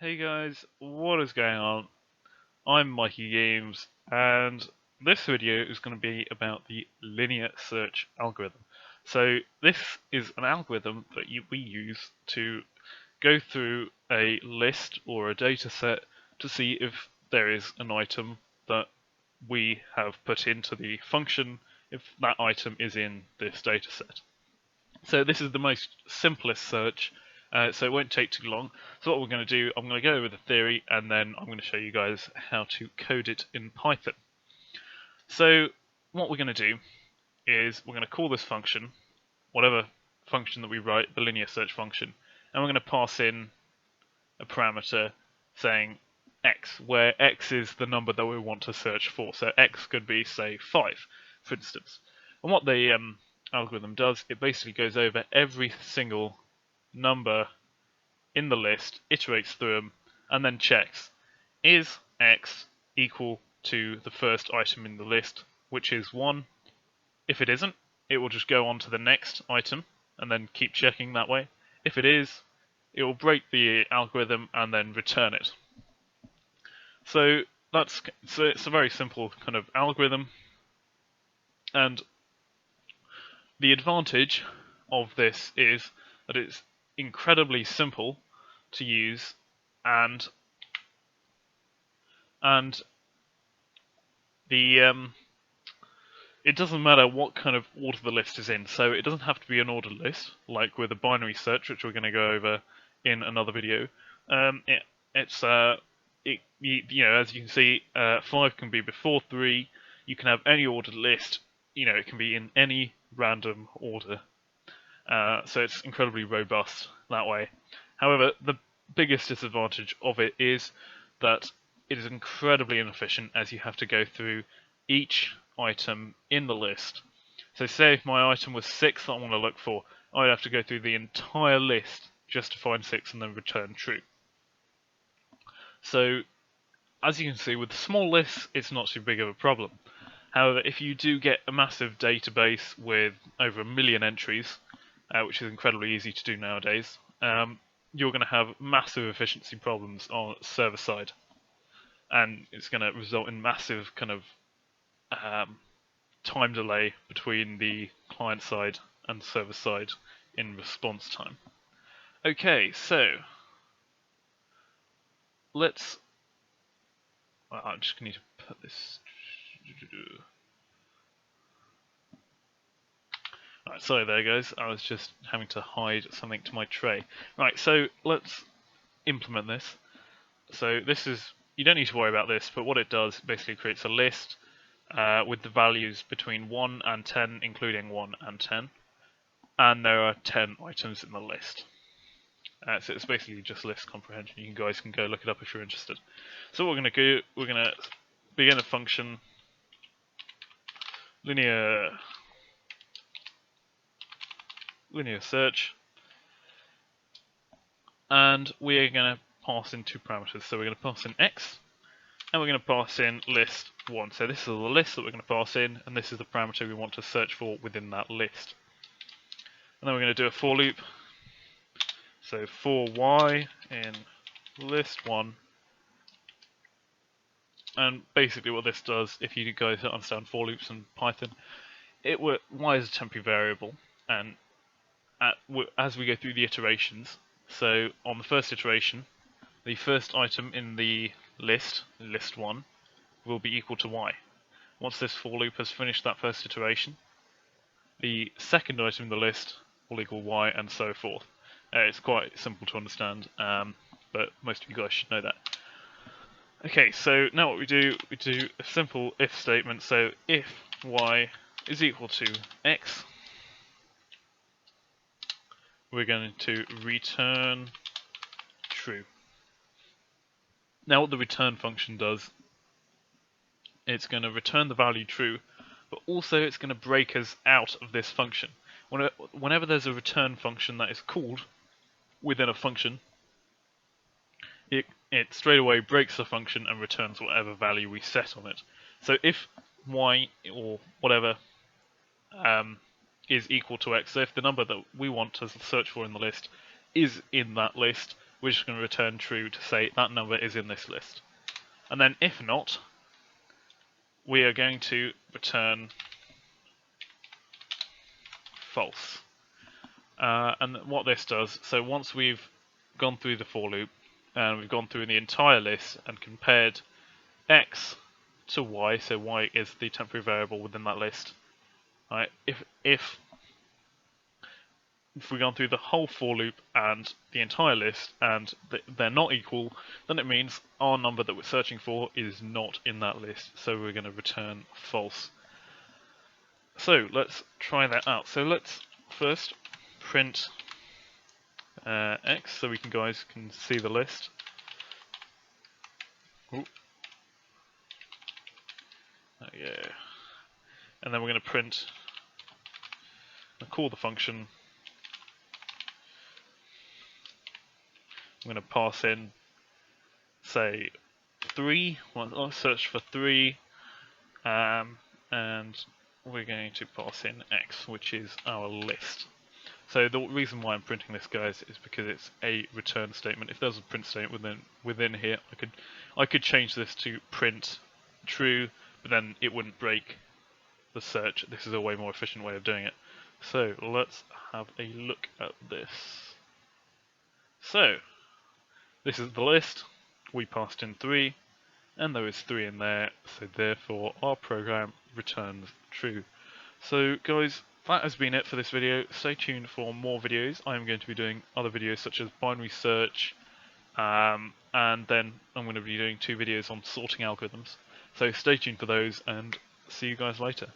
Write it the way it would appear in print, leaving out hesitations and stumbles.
Hey guys, what is going on? I'm Mikey Games, and this video is going to be about the linear search algorithm. So this is an algorithm that we use to go through a list or a data set to see if there is an item that we have put into the function, if that item is in this data set. So this is the most simplest search, so it won't take too long. So what we're going to do, I'm going to go over the theory, and then I'm going to show you guys how to code it in Python. So what we're going to do is we're going to call this function, whatever function that we write, the linear search function, and we're going to pass in a parameter saying x, where x is the number that we want to search for. So x could be, say, 5, for instance. And what the algorithm does, it basically goes over every single number in the list, iterates through them, and then checks, is x equal to the first item in the list, which is 1? If it isn't, it will just go on to the next item, and then keep checking that way. If it is, it will break the algorithm and then return it. So it's a very simple kind of algorithm, and the advantage of this is that it's incredibly simple to use, and the it doesn't matter what kind of order the list is in. So it doesn't have to be an ordered list like with a binary search, which we're going to go over in another video. As you can see, 5 can be before 3. You can have any ordered list. It can be in any random order. So it's incredibly robust that way. However, the biggest disadvantage of it is that it is incredibly inefficient, as you have to go through each item in the list. So say if my item was 6 that I want to look for, I'd have to go through the entire list just to find 6 and then return true. So as you can see, with small lists, it's not too big of a problem. However, if you do get a massive database with over 1 million entries, which is incredibly easy to do nowadays, you're going to have massive efficiency problems on server side, and it's going to result in massive kind of time delay between the client side and server side in response time. Okay, so let's. I just need to put this. Right, sorry there guys, I was just having to hide something to my tray. Right, so let's implement this. So this is, you don't need to worry about this, but what it does basically creates a list with the values between 1 and 10, including 1 and 10. And there are 10 items in the list. So it's basically just list comprehension. You guys can go look it up if you're interested. So what we're going to do, we're going to begin a function, linear search, and we're going to pass in 2 parameters. So we're going to pass in x, and we're going to pass in list 1. So this is the list that we're going to pass in, and this is the parameter we want to search for within that list. And then we're going to do a for loop. So for y in list 1. And basically what this does, if you guys understand for loops in Python, y is a temporary variable, and as we go through the iterations, so on the first iteration, the first item in the list 1, will be equal to y. Once this for loop has finished that first iteration, the second item in the list will equal y, and so forth. It's quite simple to understand, but most of you guys should know that. Okay, so now what we do a simple if statement. So if y is equal to x, we're going to return true. Now what the return function does, it's going to return the value true, but also it's going to break us out of this function. Whenever there's a return function that is called within a function, it straight away breaks the function and returns whatever value we set on it. So if y or whatever is equal to x, so if the number that we want to search for in the list is in that list, we're just going to return true to say that number is in this list. And then if not, we are going to return false. And what this does, so once we've gone through the for loop and we've gone through the entire list and compared x to y, so y is the temporary variable within that list. Right? If we've gone through the whole for loop and the entire list and they're not equal, then it means our number that we're searching for is not in that list, so we're going to return false. So let's try that out. So let's first print x so we guys can see the list. Ooh. Yeah. And then we're going to print and call the function. I'm going to pass in, say, 3. Well, I'll search for 3, and we're going to pass in x, which is our list. So the reason why I'm printing this, guys, is because it's a return statement. If there's a print statement within here, I could change this to print true, but then it wouldn't break the search. This is a way more efficient way of doing it. So let's have a look at this. So this is the list. We passed in 3, and there is 3 in there, so therefore our program returns true. So guys, that has been it for this video. Stay tuned for more videos. I'm going to be doing other videos such as binary search, and then I'm going to be doing 2 videos on sorting algorithms. So stay tuned for those, and see you guys later.